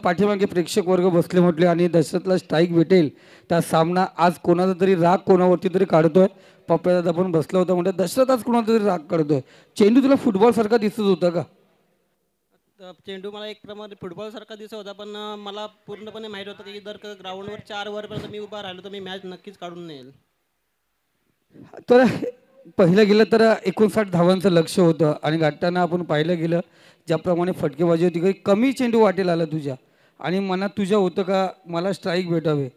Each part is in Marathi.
पाठीमागे प्रेक्षक वर्ग बसले म्हटले आणि दशरथला स्ट्राईक भेटेल त्या सामना आज कोणाचा तरी राग कोणावरती तरी काढतोय. पप्प्यादादा पण बसला होता म्हणजे दशरथ आज कोणाचा तरी राग काढतोय. चेंडू तुला फुटबॉल सारखा दिसत होता का? चेंडू मला एक प्रमाणे फुटबॉल सारखा दिसत होता पण मला पूर्णपणे माहीत होतं की जर ग्राउंडवर 4 ओव्हरपर्यंत मी उभा राहिलो तर मी मॅच नक्कीच काढून नेईल. तर पहिलं गेलं तर 59 धावांचं लक्ष होतं आणि गाठताना आपण पाहिलं गेलं ज्याप्रमाणे फटकेबाजी होती काही कमी चेंडू वाटेल आला तुझ्या आणि मनात तुझ्या होतं का मला स्ट्राईक भेटावे.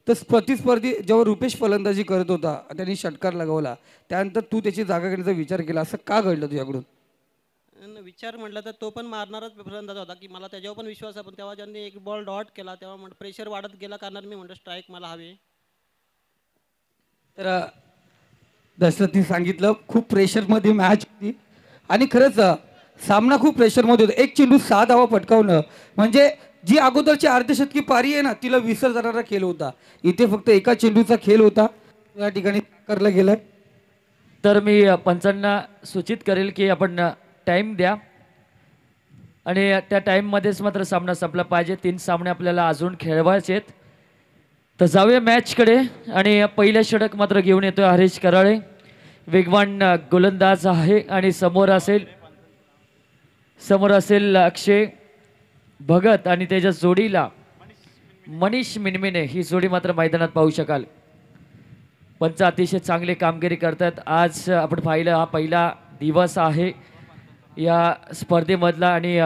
तर प्रतिस्पर्धी जेव्हा रुपेश फलंदाजी करत होता त्यांनी षटकार लगावला त्यानंतर तू त्याची जागा घेण्याचा विचार केला असं का घडलं तुझ्याकडून? विचार म्हटलं तर तो पण मारणारच फलंदाज होता की मला त्याच्यावर पण विश्वास आहे पण तेव्हा ज्यांनी एक बॉल डॉट केला तेव्हा म्हटलं प्रेशर वाढत गेला कारण मी म्हटलं स्ट्राईक मला हवी. तर दशरथनी सांगितलं खूप प्रेशरमध्ये मॅच होती आणि खरंच सामना खूप प्रेशरमध्ये होता. एक चेंडू 6 धावा पटकावणं म्हणजे जी अगोदरची अर्धशतकी पारी आहे ना तिला विसर जाणारा खेळ होता. इथे फक्त एका चेंडूचा खेळ होता या ठिकाणी करला गेलाय. तर मी पंचांना सूचित करेल की आपण टाईम द्या आणि त्या टाईममध्येच मात्र सामना संपला पाहिजे. 3 सामने आपल्याला अजून खेळवायचे आहेत. तर जाऊया मॅचकडे आणि पहिल्या षटक मात्र घेऊन येतोय हरीश कराळे. वेगवान गोलंदाज आहे आणि समोर असेल अक्षय भगत आणि त्याच्या जोडीला मनीष मिनमिने ही जोडी मात्र मैदानात पाहू शकाल. पंच अतिशय चांगली कामगिरी करतात. आज आपण पाहिलं हा पहिला दिवस आहे या स्पर्धेमधला आणि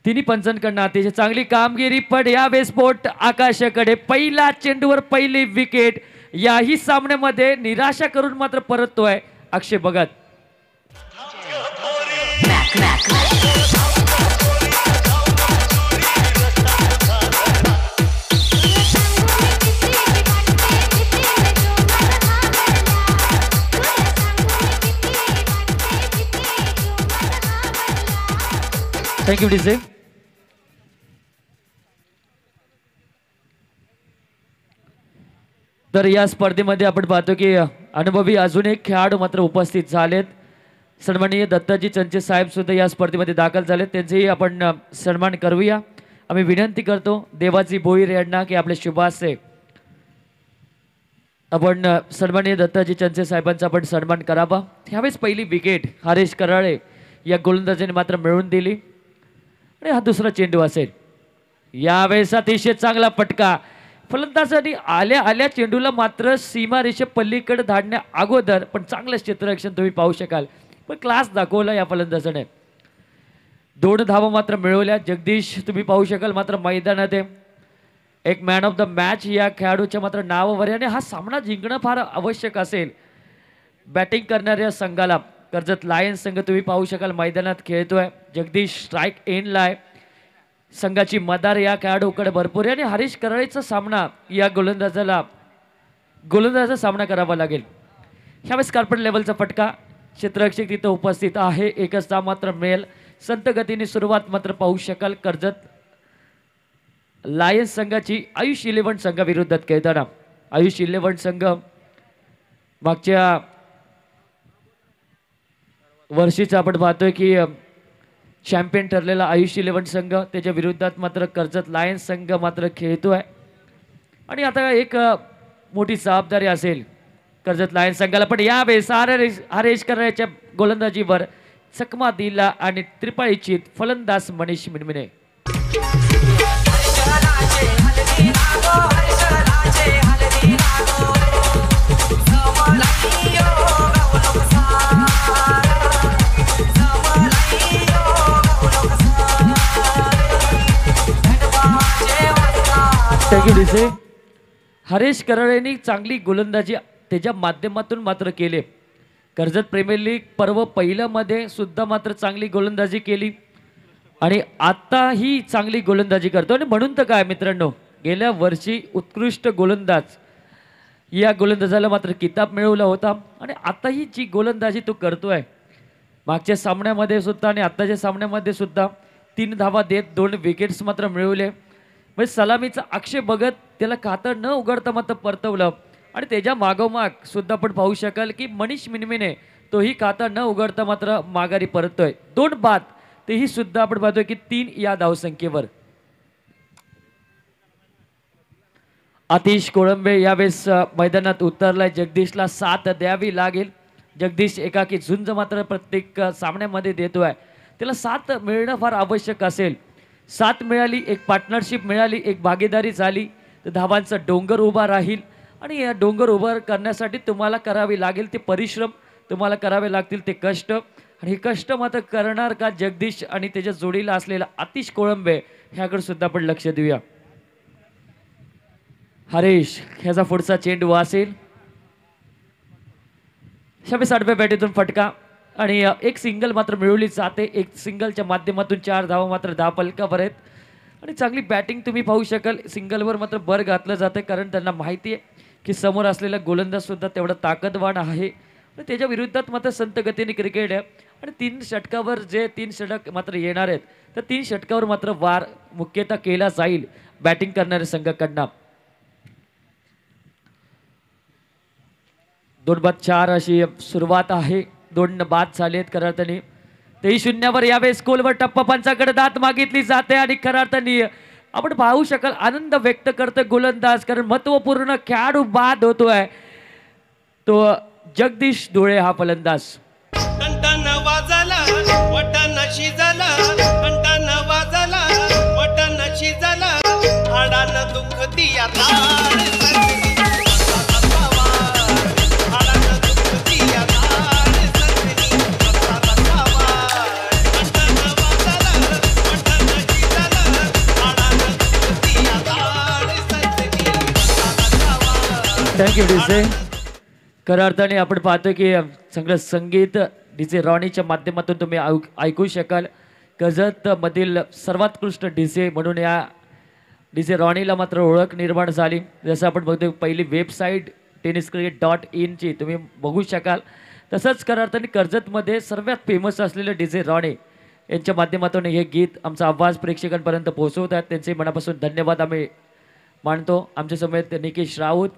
तिन्ही पंचांकडनं अतिशय चांगली कामगिरी. पण यावेळेस बोट आकाशाकडे पहिला चेंडूवर पहिली विकेट याही सामन्यामध्ये निराशा करून मात्र परततोय अक्षय भगत. Thank you DJ. तर या स्पर्धेमध्ये आपण पाहतो की अनुभवी अजून एक खेळाडू मात्र उपस्थित झालेत. सन्माननीय दत्ताजी चंचे साहेब सुद्धा या स्पर्धेमध्ये दाखल झालेत. त्यांचेही आपण सन्मान करूया. आम्ही विनंती करतो देवाजी भोईर यांना की आपले शुभाशय आपण सन्माननीय दत्ताजी चंचे साहेबांचा आपण सन्मान करावा. ह्यावेळेस पहिली विकेट हरीश कराळे या गोलंदाजाने मात्र मिळवून दिली आणि हा दुसरा चेंडू असेल. यावेळेस अतिशय चांगला फटका फलंदाजांनी आल्या चेंडूला मात्र सीमारेषे पल्लीकडे धाडण्या अगोदर पण चांगलं क्षेत्ररक्षण तुम्ही पाहू शकाल. पण क्लास दाखवला या फलंदाजाने. 2 धावा मात्र मिळवल्या. जगदीश तुम्ही पाहू शकाल मात्र मैदानात एक मॅन ऑफ द मॅच या खेळाडूच्या मात्र नावावर आणि हा सामना जिंकणं फार आवश्यक असेल. बॅटिंग करणाऱ्या संघाला कर्जत लायन्स संघ तुम्ही पाहू शकाल मैदानात खेळतोय. जगदीश स्ट्राईक एंडला आहे. संघाची मदार या खेळाडूकडे भरपूर आहे आणि हरीश कराळेचा सामना या गोलंदाजाचा सामना करावा लागेल. ह्यावेळेस कार्पेट लेवलचा फटका क्षेत्ररक्षक तिथं उपस्थित आहे. एकच धाव मात्र मिळेल. संत गतीने सुरुवात मात्र पाहू शकाल कर्जत लायन्स संघाची आयुष 11 संघाविरोधात खेळताना. आयुष 11 संघ मागच्या वर्षीचा आपण पाहतोय की चॅम्पियन ठरलेला आयुष 11 संघ त्याच्या विरोधात मात्र कर्जत लायन्स संघ मात्र खेळतोय आणि आता एक मोठी जबाबदारी असेल कर्जत लायन्स संघाला. पण यावेळेस हरेश करायच्या गोलंदाजीवर चकमा दिला आणि त्रिपाळीचित फलंदाज मनीष मिनमिने. थँक्यू डीसे. हरेश कराळेंनी चांगली गोलंदाजी त्याच्या माध्यमातून मात्र केले. कर्जत प्रीमियर लीग पर्व पहिल्यामध्ये सुद्धा मात्र चांगली गोलंदाजी केली आणि आता ही चांगली गोलंदाजी करतो आणि म्हणून तर काय मित्रांनो गेल्या वर्षी उत्कृष्ट गोलंदाज या गोलंदाजाला मात्र किताब मिळवला होता आणि आता ही जी गोलंदाजी तो करतोय मागच्या सामन्यामध्ये सुद्धा आणि आत्ताच्या सामन्यामध्ये सुद्धा 3 धावा देत 2 विकेट्स मात्र मिळवले. म्हणजे सलामीचा अक्षय भगत त्याला खातं न उघडता मात्र परतवलं आणि त्याच्या मागोमाग सुद्धा आपण पाहू शकाल की मनीष मिनमिने तोही खाता न उघडता मात्र माघारी परततोय. 2 बाद तेही सुद्धा आपण पाहतोय की 3 या धावसंख्येवर. आतिश कोळंबे यावेळेस मैदानात उतरलाय. जगदीशला साथ द्यावी लागेल. जगदीश एकाकी झुंज मात्र प्रत्येक सामन्यामध्ये देतोय. त्याला साथ मिळणं फार आवश्यक असेल. साथ मिळाली, एक पार्टनरशिप मिळाली, एक भागीदारी झाली तर धावांचा डोंगर उभा राहील. आणि या डोंगर उभा करण्यासाठी तुम्हाला करावे लागेल ते परिश्रम, तुम्हाला करावे लागतील ते कष्ट. आणि हे कष्ट मात्र करणार का जगदीश आणि त्याच्या जोडीला असलेला आतिश कोळंबे ह्याकडे सुद्धा आपण लक्ष देऊया. हरेश ह्याचा पुढचा चेंडू असेल. 26 बॅटीतून फटका आणि एक सिंगल मात्र मिळवली जाते. एक सिंगलच्या माध्यमातून 4 धावा मात्र धावफलकावर आहेत. आणि चांगली बॅटिंग तुम्ही पाहू शकाल. सिंगलवर मात्र भर घातलं जातं कारण त्यांना माहिती आहे की समोर असलेला गोलंदाज सुद्धा तेवढा ताकदवान आहे. आणि त्याच्या विरुद्धात मात्र संत गतीने क्रिकेट आहे. आणि 3 षटकावर जे 3 षटक मात्र येणार आहेत तर 3 षटकावर मात्र वार मुख्यतः केला जाईल बॅटिंग करणाऱ्या संघाकडनं. 2-4 अशी सुरुवात आहे. 2 बाद झालेत खऱ्या अर्थाने. 23-0 यावेळेस कोलवर टप्पा पंचाकडे दात मागितली जाते आणि खऱ्या अर्थाने आपण पाहू शकाल आनंद व्यक्त करतोय गोलंदाज कारण महत्वपूर्ण खेळाडू बाद होतोय तो जगदीश डोळे हा फलंदाज. कंटाना वाजला वटाना शिजला, कंटाना वाजला वटाना शिजला, हाडानं दुःख दिया ताळ सजली, हाडानं दुःख दिया ताळ सजली, कंटाना वाजला वटाना शिजला, हाडानं दुःख दिया ताळ सजली. Thank you DJ. खऱ्या अर्थाने आपण पाहतो की चांगलं संगीत डीजे रॉनीच्या माध्यमातून तुम्ही ऐकू शकाल. कर्जतमधील सर्वोत्कृष्ट डीजे म्हणून या डीजे रॉनीला मात्र ओळख निर्माण झाली. जसं आपण बघतो पहिली वेबसाईट tenniscricket.in ची तुम्ही बघू शकाल. तसंच खऱ्या अर्थाने कर्जतमध्ये सर्वात फेमस असलेले डीजे रॉनी यांच्या माध्यमातून हे गीत आमचा आवाज प्रेक्षकांपर्यंत पोहोचवत आहेत. त्यांचे मनापासून धन्यवाद आम्ही मानतो. आमच्या समेत निकेश राऊत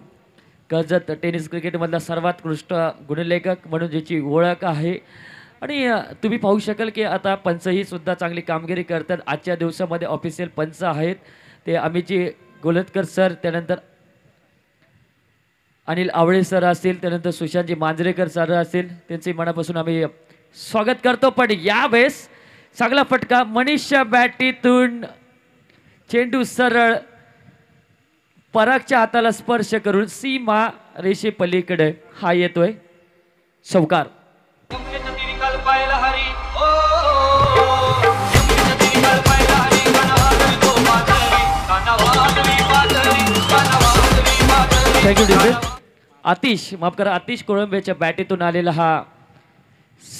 कर्जत टेनिस क्रिकेटमधला सर्वोत्कृष्ट गुणलेखक म्हणून ज्याची ओळख आहे. आणि तुम्ही पाहू शकाल की आता पंचही सुद्धा चांगली कामगिरी करतात. आजच्या दिवसामध्ये ऑफिशियल पंच आहेत ते अमितजी गोलतकर सर, त्यानंतर अनिल आवळे सर असतील, त्यानंतर सुशांतजी मांजरेकर सर असतील. त्यांचे मनापासून आम्ही स्वागत करतो. पण यावेळेस चांगला फटका मनीषा बॅटीतून चेंडू सरळ परागच्या हाताला स्पर्श करून सीमा रेषे पलीकडे हा येतोय चौकार. Thank you DJ. आतिश माफ करा, आतिश कोळंबेच्या बॅटीतून आलेला हा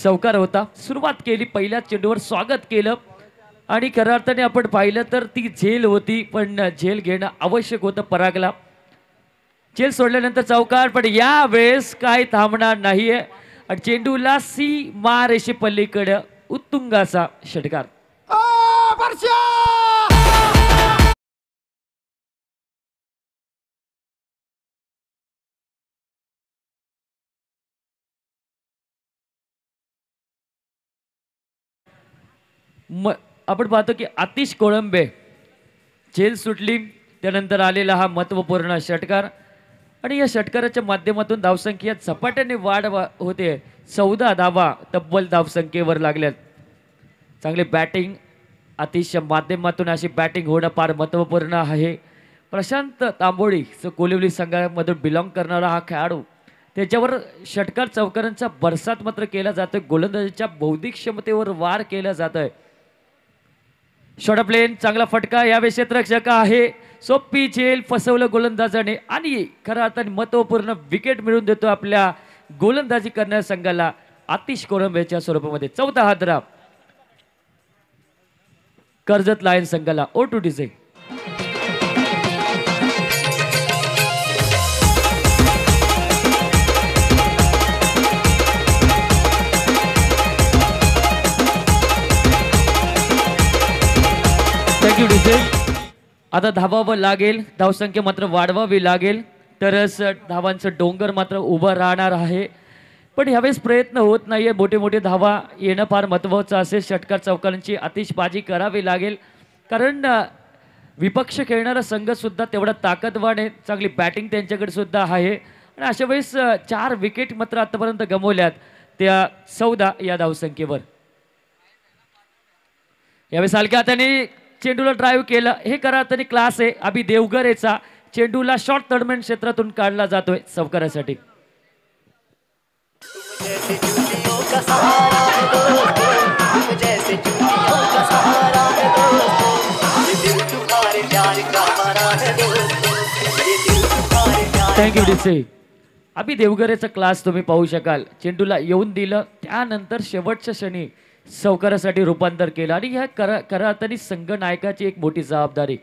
चौकार होता. सुरुवात केली, पहिल्या चेंडूवर स्वागत केलं आणि खऱ्या अर्थाने आपण पाहिलं तर ती झेल होती पण झेल घेणं आवश्यक होतं परागला. झेल सोडल्यानंतर चौकार, पण यावेळेस काय थांबणार नाहीये आणि चेंडूला सीमा रेषे पलीकडे उत्तुंगाचा षटकार. आपण पाहतो की आतिश कोळंबे झेल सुटली त्यानंतर आलेला हा महत्वपूर्ण षटकार आणि या षटकाराच्या माध्यमातून धावसंख्येत झपाट्याने वाढ होते. 14 धावा तब्बल धावसंख्येवर लागल्यात. चांगली बॅटिंग आतिशच्या माध्यमातून अशी बॅटिंग होणं फार महत्वपूर्ण आहे. प्रशांत तांबोळी जो कोलिवली संघामधून बिलॉंग करणारा हा खेळाडू, त्याच्यावर षटकार चौकारांचा बरसात मात्र केला जातोय. गोलंदाजीच्या बौद्धिक क्षमतेवर वार केला जातोय. शॉर्ट प्लेन चांगला फटका, या क्षेत्ररक्षक आहे. सोपी झेल फसवलं गोलंदाजाने आणि खऱ्या अर्थाने महत्वपूर्ण विकेट मिळवून देतो आपल्या गोलंदाजी करणाऱ्या संघाला आतिश कोळंबेच्या स्वरूपामध्ये. 4था हादरा कर्जत लायन संघाला. O2 DJ. Thank you DJ. आता धावावं लागेल, धावसंख्या मात्र वाढवावी लागेल तरच धावांचं डोंगर मात्र उभं राहणार आहे. पण ह्यावेळेस प्रयत्न होत नाहीये. मोठे मोठे धावा येणं फार महत्त्वाचं असेल. षटकार चौकारांची आतिषबाजी करावी लागेल कारण विपक्ष खेळणारा संघ सुद्धा तेवढा ताकदवान आहे, चांगली बॅटिंग त्यांच्याकडे सुद्धा आहे आणि अशा वेळेस 4 विकेट मात्र आतापर्यंत गमावल्यात त्या 14 या धावसंख्येवर. यावेळेस हलक्या हाताने चेंडूला ड्राईव्ह केलं, हे करा हाताने क्लास आहे अभि देवगरेचा. चेंडूला शॉर्ट तडमेंट क्षेत्रातून काढला जातोय चौकारासाठी. Thank you DC. अभि देवगरेचा क्लास तुम्ही पाहू शकाल. चेंडूला येऊन दिलं, त्यानंतर शेवटच्या क्षणी चौकारासाठी रूपांतर केलं आणि ह्या खऱ्या अर्थाने संघ नायकाची एक मोठी जबाबदारी.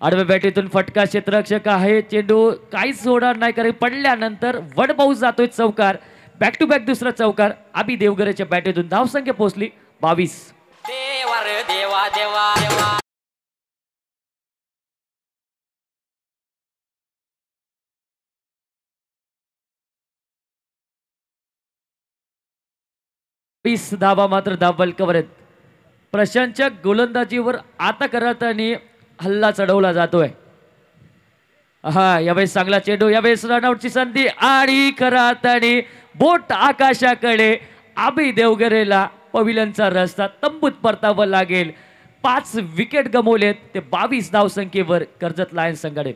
आडव्या बॅटीतून फटका, क्षेत्ररक्षक आहे, चेंडू काहीच होणार नाही कारण पडल्यानंतर वड पाऊस जातोय चौकार. बॅक टू बॅक दुसरा चौकार अभि देवगरेच्या बॅटीतून. धावसंख्या पोहोचली 22. देवा रे देवा देवा देवा. धावा मात्र धावफलकावर आहेत. प्रशांतच्या गोलंदाजीवर आता करताना हल्ला चढवला जातोय. हा यावेळेस चांगला चेंडू, यावेळेस रनआउटची संधी आणि करताना बोट आकाशाकडे. अभि देवगरेला पविलनचा रस्ता तंबूत परतावा लागेल. 5 विकेट गमावलेत ते 22 धावसंख्येवर कर्जत लायन्स संघाने.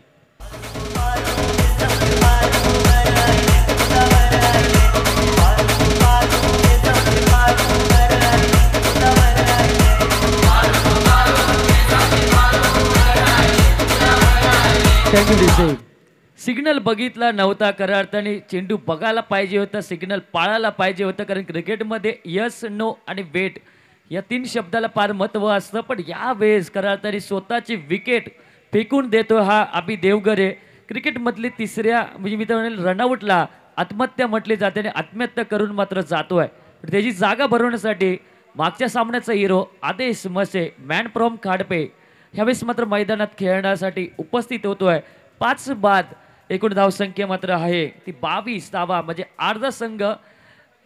सिग्नल बघितला नव्हता, खऱ्या अर्थाने चेंडू बघायला पाहिजे होता, सिग्नल पाळायला पाहिजे होतं कारण क्रिकेटमध्ये यस नो आणि वेट या 3 शब्दाला फार महत्त्व असतं. पण यावेळेस खऱ्या अर्थाने स्वतःची विकेट फेकून देतो हा अभि देवगरे. क्रिकेटमधली तिसऱ्या म्हणजे मी तर म्हणेल रनआउटला आत्महत्या म्हटली जाते आणि आत्महत्या करून मात्र जातोय. त्याची जागा भरवण्यासाठी मागच्या सामन्याचा हिरो आदेश मसे मॅन फ्रॉम खाडपे ह्यावेळेस मात्र मैदानात खेळण्यासाठी उपस्थित होतोय. 5 बाद एकूण धावसंख्या मात्र आहे ती 22 धावा म्हणजे अर्धा संघ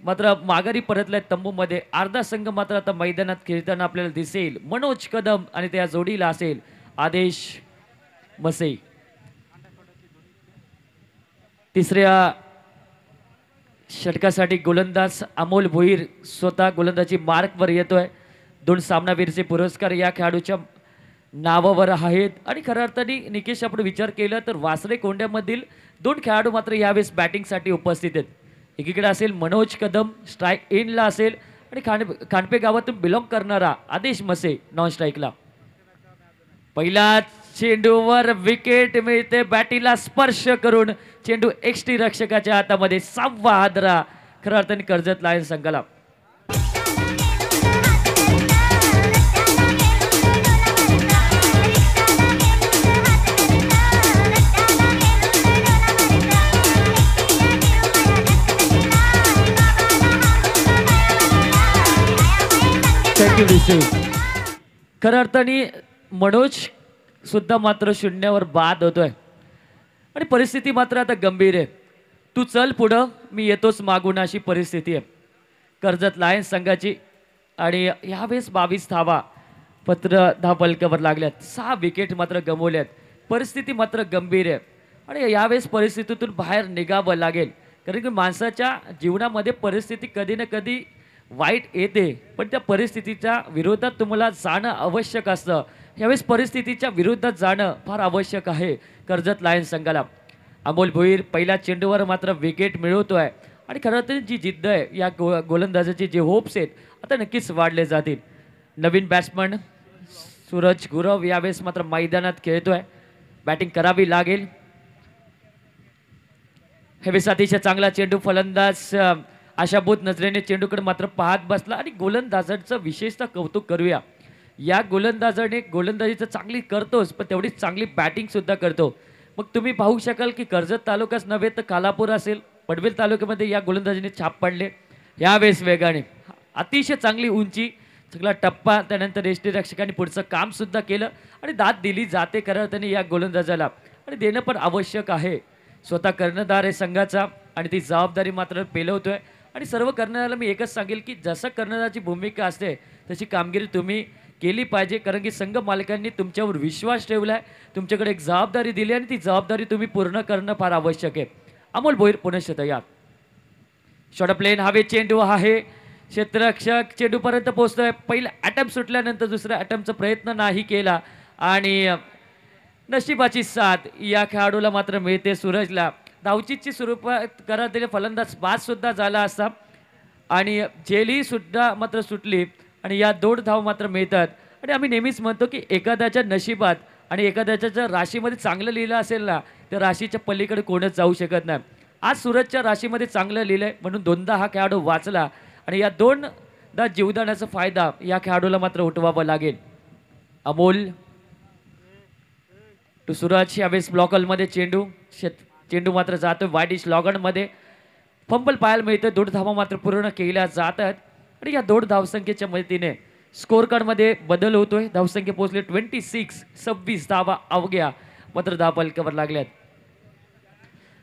मात्र माघारी परतलाय तंबूमध्ये. अर्धा संघ मात्र आता मैदानात खेळताना आपल्याला दिसेल. मनोज कदम आणि त्या जोडीला असेल आदेश मसे. तिसऱ्या षटकासाठी गोलंदाज अमोल भोईर स्वतः गोलंदाजी मार्कवर येतोय. 2 सामनावीरचे पुरस्कार या खेळाडूच्या नावावर आहेत आणि खऱ्या अर्थाने निकेश आपण विचार केला तर वासरे कोंड्यामधील 2 खेळाडू मात्र यावेळेस बॅटिंगसाठी उपस्थित आहेत. एकीकडे असेल मनोज कदम स्ट्राईक एंडला असेल आणि खांडपे गावातून बिलॉंग करणारा आदेश मसे नॉन स्ट्राईकला. पहिला चेंडूवर विकेट मिळते, बॅटीला स्पर्श करून चेंडू एक्सटी रक्षकाच्या हातामध्ये. 6वा हादरा खऱ्या अर्थाने कर्जत लायन्स संघाला. खऱ्या अर्थाने मनोज सुद्धा मात्र 0वर बाद होतोय आणि परिस्थिती मात्र आता गंभीर आहे. तू चल पुढं, मी येतोच मागून अशी परिस्थिती आहे कर्जत लायन्स संघाची. आणि यावेळेस 22 धावा पत्र धावफलकावर लागल्यात. 6 विकेट मात्र गमावल्यात. परिस्थिती मात्र गंभीर आहे आणि यावेळेस परिस्थितीतून बाहेर निघावं लागेल कारण की माणसाच्या जीवनामध्ये परिस्थिती कधी ना कधी वाईट येते पण त्या परिस्थितीच्या विरोधात तुम्हाला जाणं आवश्यक असतं. यावेळेस परिस्थितीच्या विरोधात जाणं फार आवश्यक आहे कर्जत लायन्स संघाला. अमोल भोईर पहिल्या चेंडूवर मात्र विकेट मिळवतोय आणि खरं तर जी जिद्द आहे या गोलंदाजाचे जे होप्स आहेत आता नक्कीच वाढले जातील. नवीन बॅट्समन सूरज गुरव यावेळेस मात्र मैदानात खेळतोय. बॅटिंग करावी लागेल. यावेळेस अतिशय चांगला चेंडू, फलंदाज आशाभूत नजरेने चेंडूकडे मात्र पाहत बसला आणि गोलंदाजाचं विशेषतः कौतुक करूया. या गोलंदाजाने गोलंदाजीचं चांगली करतोच पण तेवढीच चांगली बॅटिंग सुद्धा करतो. मग तुम्ही पाहू शकाल की कर्जत तालुकाच नव्हे तर कालापूर असेल पडवेल तालुक्यामध्ये या गोलंदाजीने छाप पाडले. यावेळेस वेगाने अतिशय चांगली उंची, चांगला टप्पा, त्यानंतर एसटी रक्षकांनी पुढचं काम सुद्धा केलं आणि दाद दिली जाते करताना या गोलंदाजाला आणि देणं पण आवश्यक आहे. स्वतः कर्णधार आहे संघाचा आणि ती जबाबदारी मात्र पेलवतोय. आणि सर्व कर्णधाराला मी एकच सांगेल की जसं कर्णधाराची भूमिका असते तशी कामगिरी तुम्ही केली पाहिजे, कारण की संघ मालकांनी तुमच्यावर विश्वास ठेवला आहे, तुमच्याकडे एक जबाबदारी दिली आणि ती जबाबदारी तुम्ही पूर्ण करणं फार आवश्यक आहे. अमोल भोईर पुनश्च तयार. शॉर्ट प्लेन हवे चेंडू आहे, क्षेत्ररक्षक चेंडूपर्यंत पोहोचतोय. पहिला अटेम्प्ट सुटल्यानंतर दुसऱ्या अटेम्प्टचा प्रयत्न नाही केला आणि नशिबाची साथ या खेळाडूला मात्र मिळते. सूरजला धावचीची सुरुवात करत दिले, फलंदाज बाद सुद्धा झाला असता आणि झेली सुद्धा मात्र सुटली आणि या 2 धाव मात्र मिळतात. आणि आम्ही नेहमीच म्हणतो की एखाद्याच्या नशिबात आणि एखाद्याच्या राशीमध्ये चांगलं लिहिलं असेल ना, तर राशीच्या पलीकडे कोणच जाऊ शकत नाही. आज सूरजच्या राशीमध्ये चांगलं लिहिलंय म्हणून 2दा हा खेळाडू वाचला आणि या 2दा जीवदानाचा फायदा या खेळाडूला मात्र उठवावा लागेल. अमोल टू सूरज, यावेळेस ब्लॉकलमध्ये चेंडू मात्र जातोय वाईडिश लॉगनमध्ये. फंबल पाहायला मिळतं. 2 धावा मात्र पूर्ण केल्या जातात आणि या 2 धावसंख्येच्या मदतीने स्कोर कार्डमध्ये बदल होतोय. धावसंख्या पोहोचले 26 धावा अवघ्या मात्र धावफलकावर लागल्यात.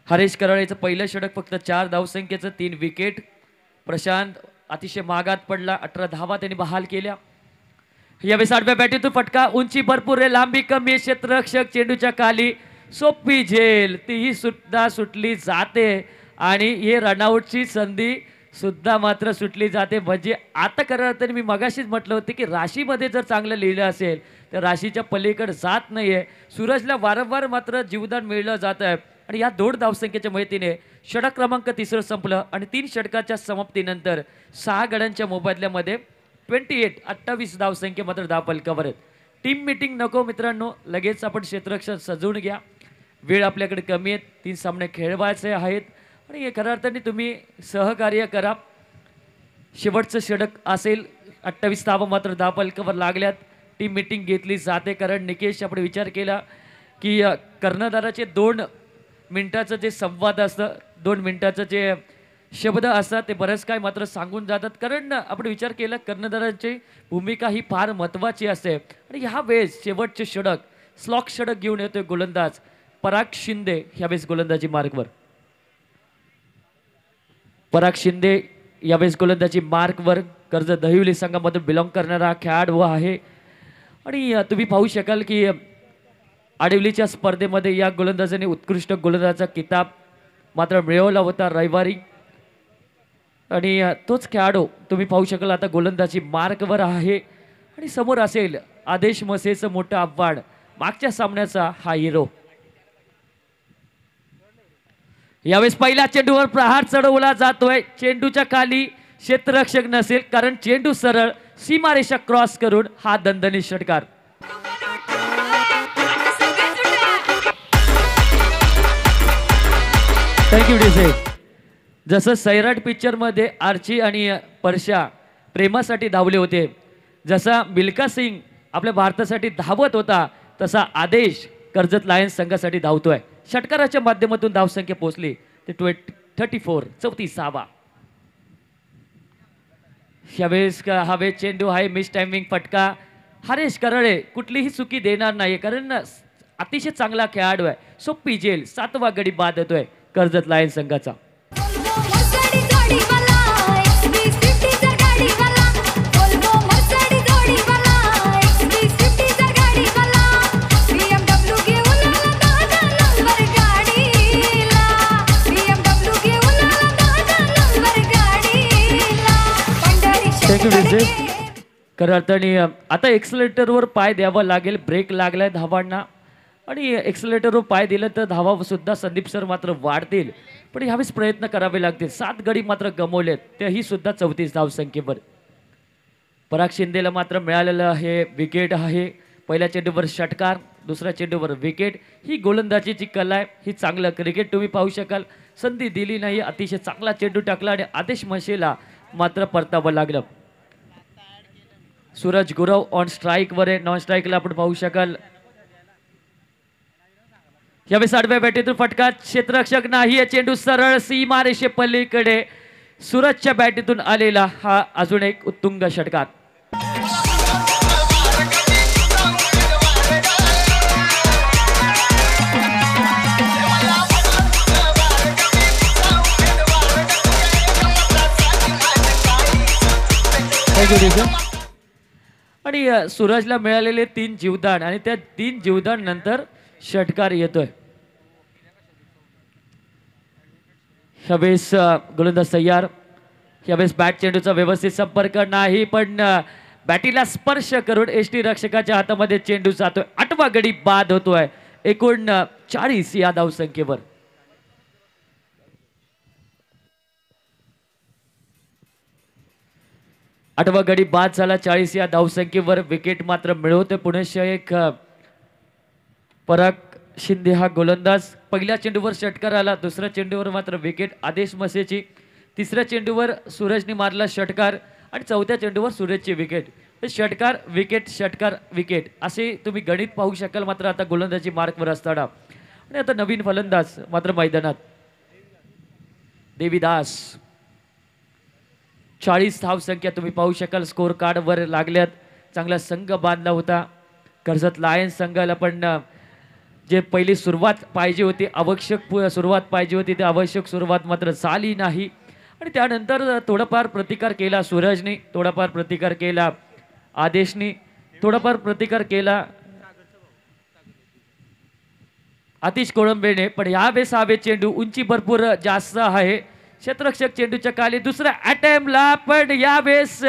हरेश कराळेचं पहिलं षटक फक्त 4 धावसंख्येचं 3 विकेट. प्रशांत अतिशय मागात पडला, 18 धावा त्यांनी बहाल केल्या. यावेळेस आडव्या बॅटीतून फटका, उंची भरपूर आहे, लांबी कमी आहे. क्षेत्ररक्षक चेंडूच्या खाली, सोपी झेल तीही सुद्धा सुटली जाते आणि हे रनआउटची संधी सुद्धा मात्र सुटली जाते. म्हणजे आता खरं तर मी मगाशीच म्हटलं होतं की राशीमध्ये जर चांगलं लिहिलं असेल तर राशीच्या पलीकडे जात नाहीये. सूरजला वारंवार मात्र जीवदान मिळलं जात आहे आणि या 2 धावसंख्येच्या मदतीने षटक क्रमांक 3 संपलं आणि 3 षटकाच्या समाप्तीनंतर 6 गड्यांच्या मोबदल्यामध्ये 28 धावसंख्या मात्र धावफलकावर आहेत. टीम मीटिंग नको मित्रांनो, लगेच आपण क्षेत्ररक्षण सजवून घ्या. वेळ आपल्याकडे कमी आहे, 3 सामने खेळवायचे आहेत आणि खऱ्या अर्थाने तुम्ही सहकार्य करा. शेवटचं षटक असेल, 28 धावा मात्र धावफलकावर लागल्यात. टीम मीटिंग घेतली जाते कारण निकेश आपण विचार केला की कर्णधाराचे 2 मिनिटाचं जे संवाद असतं, 2 मिनिटाचं जे शब्द असतात ते बरंच काय मात्र सांगून जातात. कारण आपण विचार केला कर्णधाराची भूमिका ही फार महत्त्वाची असते आणि ह्या वेळेस शेवटचे षटक स्लॉक षटक घेऊन येतोय गोलंदाज पराग शिंदे. ह्यावेळेस गोलंदाजी मार्कवर पराग शिंदे, यावेळेस गोलंदाजी मार्कवर. कर्जत दहिवली संघामधून बिलॉंग करणारा खेळाडू आहे आणि तुम्ही पाहू शकाल की आडिवलीच्या स्पर्धेमध्ये या गोलंदाजाने उत्कृष्ट गोलंदाजाचा किताब मात्र मिळवला होता रविवारी आणि तोच खेळाडू तुम्ही पाहू शकाल आता गोलंदाजी मार्कवर आहे आणि समोर असेल आदेश मसेचं मोठं आव्हान, मागच्या सामन्याचा हा हिरो. यावेळेस पहिल्या चेंडूवर प्रहार चढवला जातोय. चेंडूच्या खाली क्षेत्ररक्षक नसेल कारण चेंडू सरळ सीमारेषा क्रॉस करून हा दणदणीत षटकार. Thank you DJ. जसं सैराट पिक्चरमध्ये आर्ची आणि परशा प्रेमासाठी धावले होते, जसा मिल्खा सिंग आपल्या भारतासाठी धावत होता, तसा आदेश कर्जत लायन्स संघासाठी धावतोय. षटकाराच्या माध्यमातून धावसंख्या पोहोचली ते 34 धावा. यावेळेस हवे चेंडू आहे, मिस टायमिंग फटका. हरेश कराळे कुठलीही चुकी देणार नाही कारण अतिशय चांगला खेळाडू आहे. सोपी झेल 7वा गडी बाद होतोय कर्जत लायन्स संघाचा. खऱ्या अर्थाने आता एक्सलेटरवर पाय द्यावा लागेल. ब्रेक लागलाय धावांना आणि एक्सलेटरवर पाय दिलं तर धावा सुद्धा संदीप सर मात्र वाढतील, पण ह्यावेळेस प्रयत्न करावे लागतील. 7 गडी मात्र गमवलेत, तेही सुद्धा 34 धावसंख्येवर. पराग शिंदेला मात्र मिळालेलं हे विकेट आहे. पहिल्या चेंडूवर षटकार, दुसऱ्या चेंडूवर विकेट. ही गोलंदाजीची कला आहे, ही चांगलं क्रिकेट तुम्ही पाहू शकाल. संधी दिली नाही, अतिशय चांगला चेंडू टाकला आणि आदेश मशेला मात्र परतावं लागलं. सूरज गुरव ऑन स्ट्राईकवर आहे, नॉन स्ट्राईकला आपण पाहू शकाल. यावेळेस आडव्या बॅटीतून फटका, क्षेत्ररक्षक नाही, चेंडू सरळ सीमा रेषे पलीकडे. सूरजच्या बॅटीतून आलेला हा अजून एक उत्तुंग षटकार. आणि सूरजला मिळालेले 3 जीवदान आणि त्या 3 जीवदान नंतर षटकार येतोय. ह्यावेळेस गोलंदाज तयार. ह्यावेळेस बॅट चेंडूचा व्यवस्थित संपर्क नाही, पण बॅटीला स्पर्श करून एसटी रक्षकाच्या हातामध्ये चेंडू जातोय. 8वा गडी बाद होतोय. एकूण 40 या धावसंख्येवर. आठवा गडी बाद झाला 40 या धावसंख्येवर. विकेट मात्र मिळवते पुणे एक पराग शिंदे हा गोलंदाज. पहिल्या चेंडूवर षटकार आला, दुसऱ्या चेंडूवर मात्र विकेट आदेश मसेची. तिसऱ्या चेंडूवर सूरजने मारला षटकार आणि चौथ्या चेंडूवर सूरजची विकेट. षटकार विकेट षटकार विकेट असे तुम्ही गणित पाहू शकाल. मात्र आता गोलंदाजी मार्कवर असताना आणि आता नवीन फलंदाज मात्र मैदानात देवीदास. 40 धावसंख्या तुम्ही पाहू शकाल. स्कोर कार्डवर लागल्यात. चांगला संघ बांधला होता कर्जत लायन्स संघाला, पण जे पहिली सुरुवात पाहिजे होती, आवश्यक सुरुवात पाहिजे होती, ती आवश्यक सुरुवात मात्र झाली नाही. आणि त्यानंतर थोडाफार प्रतिकार केला सूरजने, थोडाफार प्रतिकार केला आदेशने, थोडाफार प्रतिकार केला आतिश कोळंबेने. पण यावेळेस हवे चेंडू उंची भरपूर जास्त आहे. क्षेत्ररक्षक चेंडूच्या खाली. दुसऱ्या अटेम्प्टला पण यावेळेस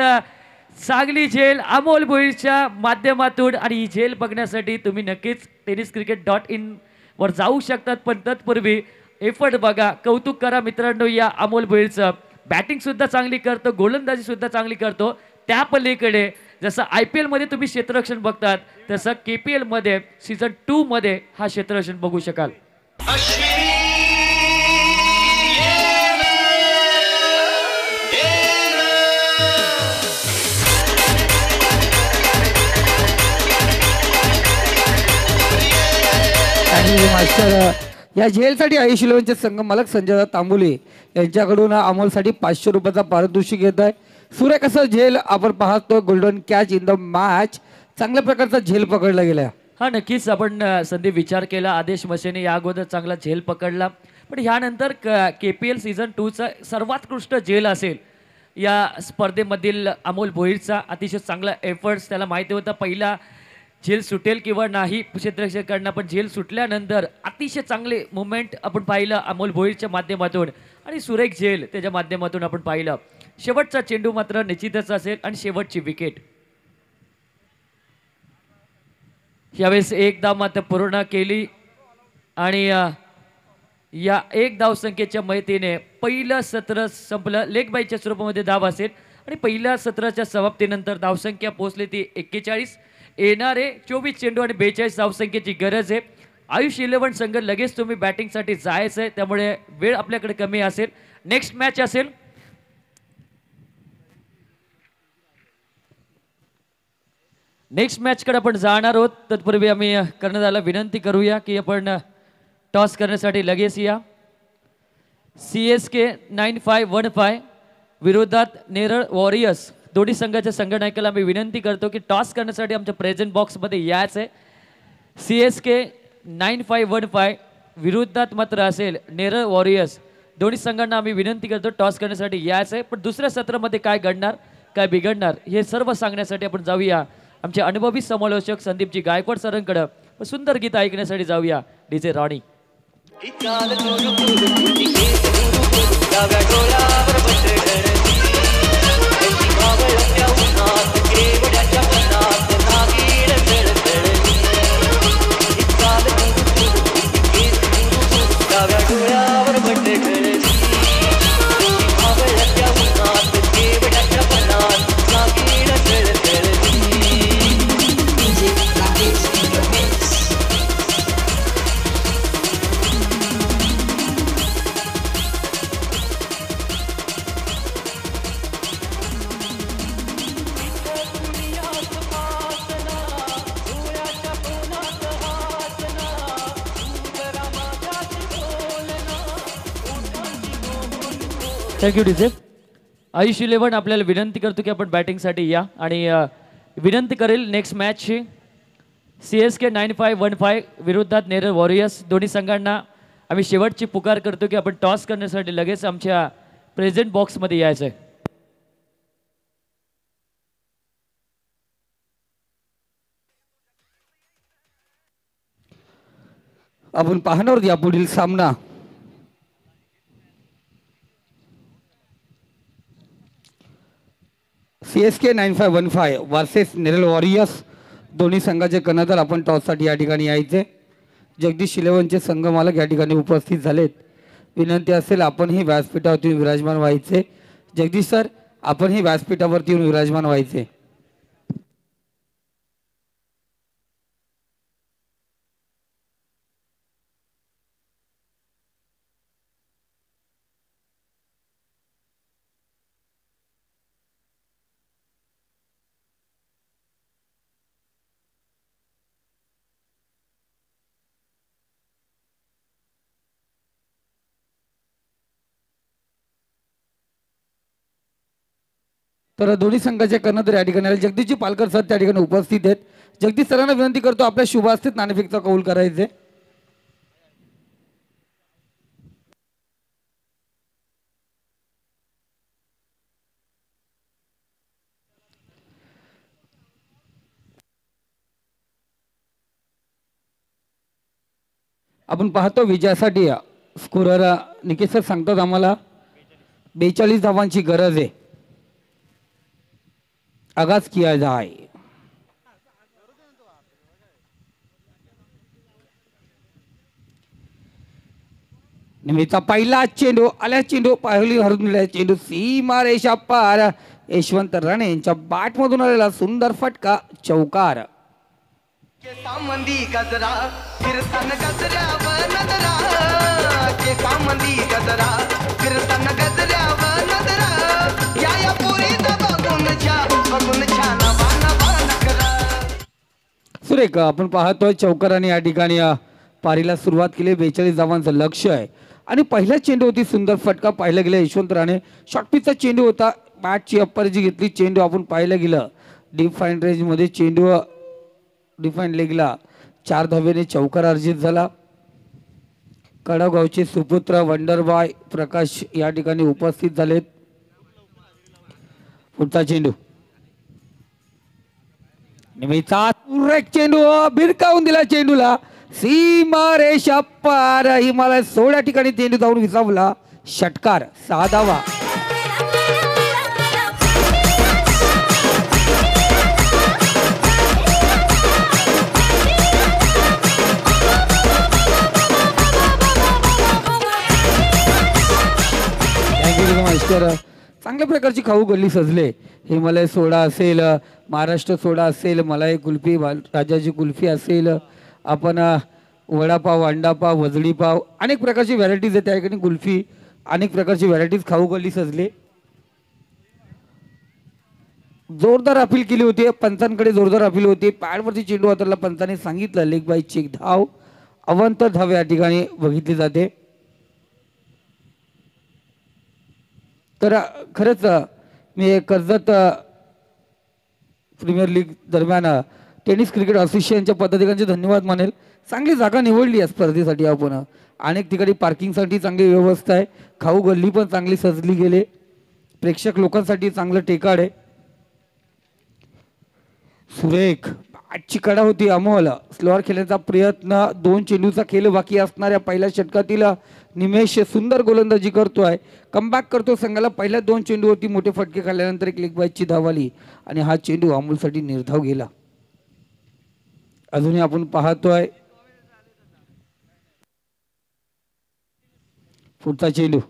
चांगली झेल अमोल भोईरच्या माध्यमातून. आणि ही झेल बघण्यासाठी तुम्ही नक्कीच tenniscricket.in वर जाऊ शकतात. पण तत्पूर्वी एफर्ट बघा, कौतुक करा मित्रांनो या अमोल भोईरचं. बॅटिंग सुद्धा चांगली करतो, गोलंदाजी सुद्धा चांगली करतो. त्या पलीकडे जसं IPL मध्ये तुम्ही क्षेत्ररक्षण बघतात, तसं KPL मध्ये सीझन 2 मध्ये हा क्षेत्ररक्षण बघू शकाल. आणि मास्टर या झेलसाठी आयुष इलेव्हनचे संघ मालक संजय तांबोले यांच्याकडून अमोलसाठी 500 रुपयाचा पारितोषिक घेत आहे. सुरेख असं झेल आपण पाहतो. Golden catch in the match. चांगल्या प्रकारचा झेल पकडला गेला. हा नक्कीच आपण संदीप विचार केला. आदेश मसेने या अगोदर चांगला झेल पकडला, पण ह्यानंतर KPL सीझन 2चा सर्वोत्कृष्ट झेल असेल या स्पर्धेमधील अमोल भोईरचा. अतिशय चांगला एफर्ट्स. त्याला माहिती होता पहिला झेल सुटेल किंवा नाही क्षेत्ररक्षकांना, पण झेल सुटल्यानंतर अतिशय चांगले मुवमेंट आपण पाहिलं अमोल भोईरच्या माध्यमातून आणि सुरेख झेल त्याच्या माध्यमातून आपण पाहिलं. शेवटचा चेंडू मात्र निश्चितच असेल आणि शेवटची विकेट. यावेळेस एक धाव मात्र पूर्ण केली आणि या एक धाव संख्येच्या मयतीने पहिलं सत्र संपलं. लेग बायच्या स्वरूपामध्ये धाव असेल आणि पहिल्या सत्राच्या समाप्तीनंतर धावसंख्या पोहोचली ती 41. येणारे 24 चेंडू आणि 42 धावसंख्येची गरज आहे. आयुष 11 संघ लगेच तुम्ही बॅटिंगसाठी जायचं आहे, त्यामुळे वेळ आपल्याकडे कमी असेल. नेक्स्ट मॅच असेल नेक्स्ट मॅचकडे आपण जाणार आहोत. तत्पूर्वी आम्ही कर्णधाराला विनंती करूया की आपण टॉस करण्यासाठी लगेच या. CSK 9515 विरोधात नेरळ वॉरियर्स. दोन्ही संघाच्या संघनायकाला आम्ही विनंती करतो की टॉस करण्यासाठी आमच्या प्रेझेंट बॉक्समध्ये यायचं आहे. CSK 9515 विरोधात मात्र असेल नेरळ वॉरियर्स. दोन्ही संघांना आम्ही विनंती करतो टॉस करण्यासाठी यायचं आहे. पण दुसऱ्या सत्रामध्ये काय घडणार काय बिघडणार हे सर्व सांगण्यासाठी आपण जाऊया आमचे अनुभवी समालोचक संदीपजी गायकवाड सरांकडे. सुंदर गीत ऐकण्यासाठी जाऊया DJ Rani. Thank you DJ. Ayush 11 आपल्याला विनंती करतो की आपण बॅटिंगसाठी या आणि विनंती करेल नेक्स्ट मॅचची. CSK 9515 विरोधात नेरळ वॉरियर्स. दोन्ही संघांना आम्ही शेवटची पुकार करतो की आपण टॉस करण्यासाठी लगेच आमच्या प्रेझेंट बॉक्समध्ये यायचं आहे. आपण पाहणार आहोत या पुढील सामना CSK 9515 वर्सेस नेरल वॉरियर्स. दोन्ही संघाचे कर्णधार आपण टॉससाठी या ठिकाणी यायचे. जगदीश 11चे संघ मालक या ठिकाणी उपस्थित झालेत. विनंती असेल आपणही व्यासपीठावरती विराजमान व्हायचे. जगदीश सर आपणही व्यासपीठावरती येऊन विराजमान व्हायचे. तर दोन्ही संघाचे कर्णधार या ठिकाणी आले. जगदीशजी पालकर सर त्या ठिकाणी उपस्थित आहेत. जगदीश सरांना विनंती करतो आपल्या शुभ हस्ते नाणेफेकचा कौल करायचे. आपण पाहतो विजयासाठी स्कोरर निकेश सर सांगतात आम्हाला 42 धावांची गरज आहे. आगाज किया जाए. निमित्ता पहिला चेंडू आल्या. चेंडू पहिली हरून दिला. चेंडू सीमा रेषा पार. यशवंत राणे यांच्या बॅट मधून आलेला सुंदर फटका चौकार. केसामंदी गजरा फिरताना गजऱ्यावर नजरा केसामंदी गजरा फिरताना गजऱ्यावर नजरा या पोरीचा बघून छान नकरा. सुरेख आपण पाहतोय चौकाराने या ठिकाणी पारीला सुरुवात केली. 42 धावांचं लक्ष आहे आणि पहिला चेंडू होती सुंदर फटका पाहिला गेला यशवंत राणे. शॉर्ट पिचचा चेंडू होता. बॅटची अप्पर जी घेतली. चेंडू आपण पाहिलं गेलं डीप फाईन रेंज मध्ये चेंडू डिफाईन लेगला 4 धावेने चौकार अर्जित झाला. कडगावचे सुपुत्र वंडरबॉय प्रकाश या ठिकाणी उपस्थित झालेत. पुढचा चेंडू निमित्ता सुरेख चेंडू भिरकावून दिला. चेंडूला सीमा रेषा पार. हिमालय 16 ठिकाणी चेंडू जाऊन विसावला. षटकार 6 धावा. चांगल्या प्रकारची खाऊ गल्ली सजले. हिमालय सोडा असेल, महाराष्ट्र सोडा असेल, मलाई कुल्फी, राजाची कुल्फी असेल, आपण वडापाव, अंडापाव, वजडी पाव, अनेक प्रकारची व्हरायटीज आहेत त्या ठिकाणी. कुल्फी अनेक प्रकारची व्हरायटीज खाऊ गल्ली सजले. जोरदार अपील केली होती. पंचांकडे जोरदार अपील होती. पॅडवरती चेंडू हाताळला. पंचांनी सांगितलं लेग बाईची एक धाव. अवंतर धाव या ठिकाणी बघितली जाते. तर खरंच मी कर्जत प्रीमियर लीग दरम्यान टेनिस क्रिकेट असोसिएशनच्या पदाधिकाऱ्यांचे धन्यवाद मानेल. चांगली जागा निवडली या स्पर्धेसाठी आपण. अनेक ठिकाणी पार्किंगसाठी चांगली व्यवस्था आहे. खाऊ गल्ली पण चांगली सजली गेले. प्रेक्षक लोकांसाठी चांगलं टेकाड आहे. सुरेख आजची कडा होती अमोल. स्लोअर खेळण्याचा प्रयत्न. 2 चेंडूचा खेळ बाकी असणाऱ्या पहिल्या षटकातील निमेश सुंदर गोलंदाजी करतोय. कमबॅक करतो संघाला. पहिल्या 2 चेंडूवरती मोठे फटके खाल्ल्यानंतर एक लेग बाईची धाव आली आणि हा चेंडू अमोलसाठी निर्धाव गेला. अजूनही आपण पाहतोय पुढचा चेंडू.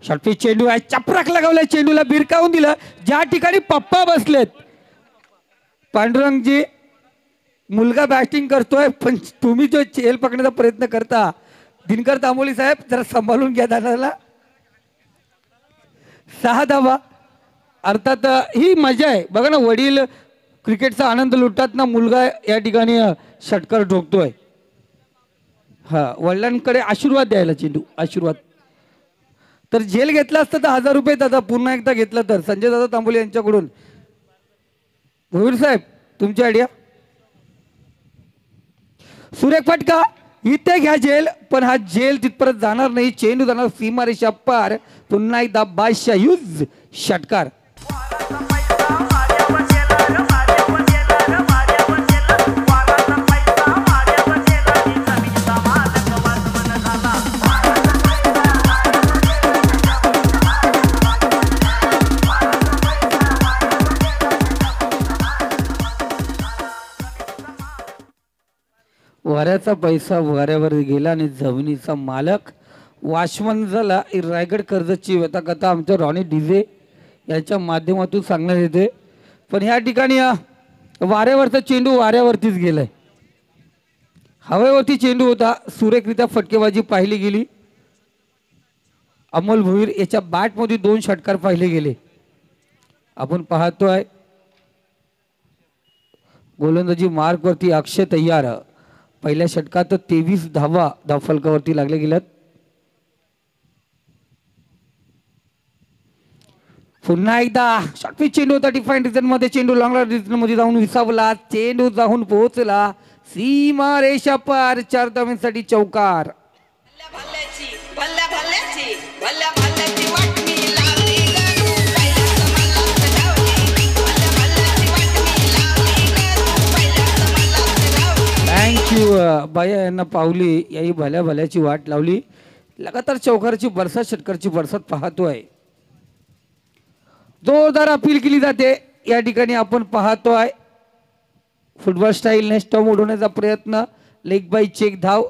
शॉर्टपिच चेंडू आहे. चपराक लगावलाय. चेंडूला भिरकावून दिलं. ज्या ठिकाणी पप्पा बसलेत पांडुरंगजी मुलगा बॅटिंग करतोय पण तुम्ही जो चेल पकडण्याचा प्रयत्न करता दिनकर तांबोली साहेब जरा सांभाळून घ्या. दादाला 6 धावा. अर्थात ही मजा आहे बघा ना. वडील क्रिकेटचा आनंद लुटतात ना. मुलगा या ठिकाणी षटकार ठोकतोय. हा वडिलांकडे आशीर्वाद द्यायला चेंडू. आशीर्वाद तर जेल घेतला असतं तर 1000 रुपये दादा पुन्हा एकदा घेतलं तर. संजय दादा तांबोली यांच्याकडून. भोईर साहेब तुमची आयडिया. सुरेख फटका. इथे घ्या जेल पण हा जेल तिथपर्यंत जाणार नाही. चेंडू जाणार सीमारेषा पार. पुन्हा एकदा बादशाह युज षटकार. वाराचा वाऱ्याचा पैसा वाऱ्यावर गेला आणि जमिनीचा मालक वाशमन झाला. ही रायगड कर्जतची व्यथाकथा आमच्या रॉनी डीजे यांच्या माध्यमातून सांगण्यात येते. पण ह्या ठिकाणी वाऱ्यावरचा चेंडू वाऱ्यावरतीच गेलाय. हवेवरती चेंडू होता. सुरेखरित्या फटकेबाजी पाहिली गेली. अमोल भोईर याच्या बॅटमध्ये 2 षटकार पाहिले गेले. आपण पाहतोय गोलंदाजी मार्कवरती अक्षय तय्यार. पहिल्या षटकात 23 धावा धावफलकावरती लागले गेल्यात. पुन्हा एकदा शॉर्टपिच चेंडू होता. डिफाईन रिजन मध्ये चेंडू लॉंग रिजन मध्ये जाऊन विसावला. चेंडू जाऊन पोहोचला सीमा रेषा पार. 4 धावांसाठी चौकार. थँक्यू बाया यांना पावली. याही भल्या भल्याची वाट लावली. लगातार चौकाराची बरसात षटकारची बरसात पाहतोय. जोरदार अपील केली जाते. या ठिकाणी आपण पाहतोय फुटबॉल स्टाईल नेक्स्ट टर्म उडवण्याचा प्रयत्न. लेग बाय चेक धाव.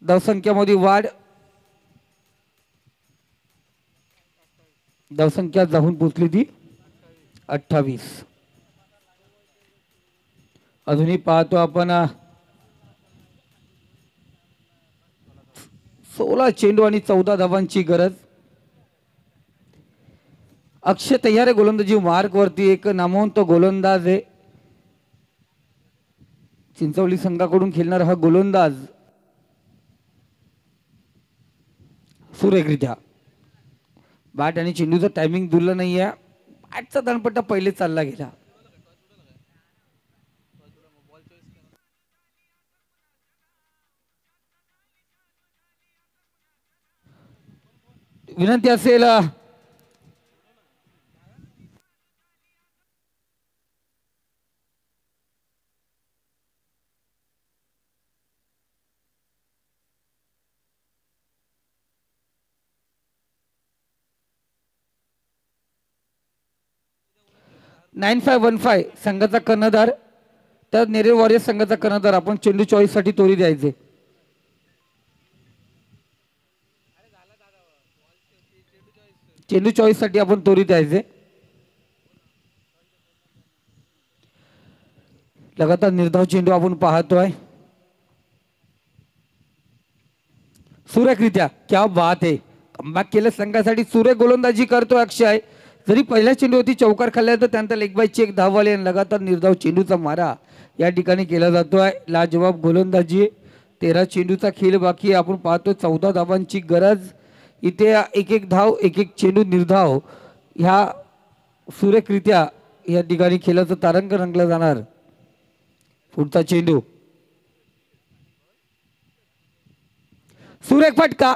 धावसंख्यामध्ये वाढ. धावसंख्या जाऊन पोचली ती 28. अजूनही पाहतो आपण 16 चेंडू आणि 14 धावांची गरज. अक्षय तय्यार गोलंदाजी मार्क वरती. एक नामवंत गोलंदाज आहे. चिंचवली संघाकडून खेळणारा हा गोलंदाज सुरेखरित्या बॅट आणि चेंडूचं टायमिंग दिलं नाही आहे. बॅटचा दाणपट्टा पहिले चालला गेला. विनंती असेल 9515 संघाचा कर्णधार. तर नेरे वॉरियर्स संघाचा कर्णधार. आपण चेंडू चॉईस साठी तोरी द्यायचे. चेंडू चॉईस साठी आपण तोरी द्यायचे. लगातार निर्धाव चेंडू आपण पाहतोय. सुरेखरित्या क्या बात आहे. कमबॅक केलं संघासाठी. सुरेख गोलंदाजी करतोय अक्षय. जरी पहिल्या चेंडूवरती चौकार खाल्ला तर त्यानंतर लेग बाय चेक धाववाले आणि लगातार निर्धाव चेंडूचा मारा या ठिकाणी केला जातोय. लाजवाब गोलंदाजी. 13 चेंडूचा खेळ बाकी. आपण पाहतो 14 धावांची गरज. इथे एक एक धाव एक एक चेंडू निर्धाव ह्या सुरेखरित्या या ठिकाणी खेळाचं तारंग रंगला जाणार. पुढचा चेंडू सुरेख फटका.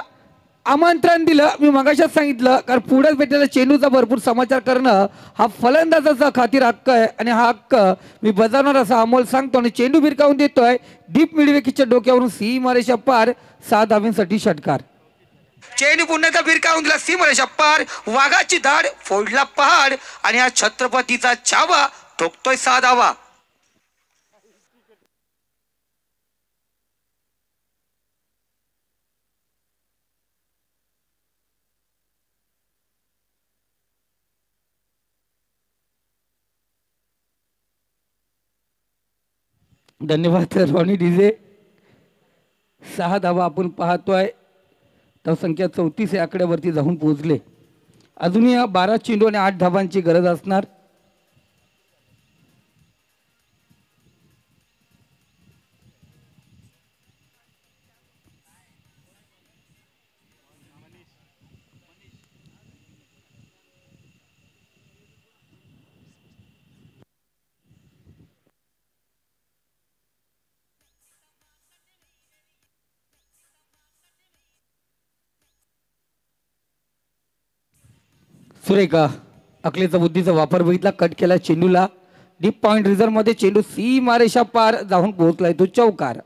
आमंत्रण दिलं. मी मगाशीच सांगितलं कारण पुढे भेटलेला चेंडूचा भरपूर समाचार करणं हा फलंदाजाचा खातीर हक्क आहे आणि हा हक्क मी बजावणार असा अमोल सांगतो. आणि चेंडू भिरकावून देतोय डीप मिडविकेटच्या डोक्यावरून सीमारेषा पार. 6 धावांसाठी षटकार. चेंडू पुन्हा भिरकावून दिला सीमारेषा पार. वाघाची धाड फोडला पहाड आणि हा छत्रपतीचा छावा ठोकतोय 6 धावा. धन्यवाद रॉनी डीजे. 6 धावा आपण पाहतोय. धावसंख्या 34 या आकड्यावरती जाऊन पोहोचले. अजूनही 12 चेंडू आणि 8 धावांची गरज असणार. सुरेखा अकलेचा बुद्धीचा वापर बघितला. कट केला चेंडूला. डीप पॉइंट रिझर्व मध्ये चेंडू सीमारेषा पार जाऊन पोहोचलाय तो चौकार.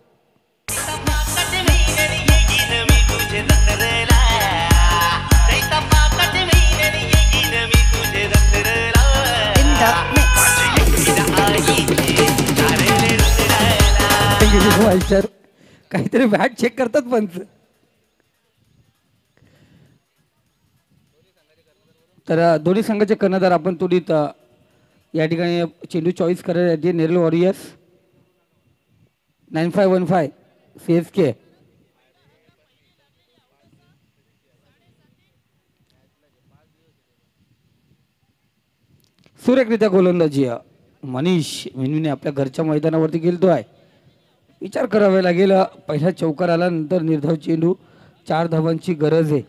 Thank you so much. Master काहीतरी बॅट चेक करतात पंच. तर दोन्ही संघाचे कर्णधार आपण तुडीत या ठिकाणी चेंडू चॉईस करायला नेरल वॉरियर्स 9515 CSK. सुरेखरित्या गोलंदाजी मनीष मिनवीने आपल्या घरच्या मैदानावरती गेलतो आहे. विचार करावा लागेल, पहिला चौकार आला, नंतर निर्धाव चेंडू, 4 धावांची गरज आहे.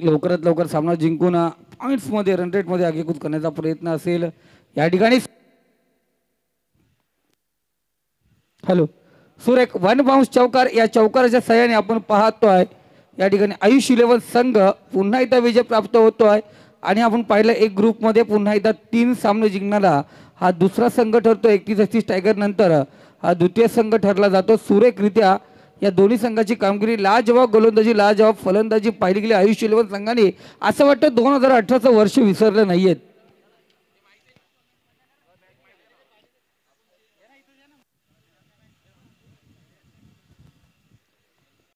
लवकरात लवकर सामना जिंकून पॉइंट्समध्ये रन रेटमध्ये आगेकूच करण्याचा प्रयत्न असेल या ठिकाणी. हॅलो सुरेख 1 बाउन्स चौकार. या चौकाराच्या सहाय्याने आपण पाहतो आहे या ठिकाणी आयुष 11 संघ पुन्हा एकदा विजय प्राप्त होतो आहे. आणि आपण पाहिलं एक ग्रुपमध्ये पुन्हा एकदा 3 सामने जिंकणारा हा दुसरा संघ ठरतो. 31-31 टायगर नंतर हा द्वितीय संघ ठरला जातो. सुरेखरित्या या दोन्ही संघाची कामगिरी, लाजवाब गोलंदाजी, लाजवाब फलंदाजी पाहिली गेली आयुष 11 संघाने. असं वाटतं 2018चं वर्ष विसरलं नाहीयेत.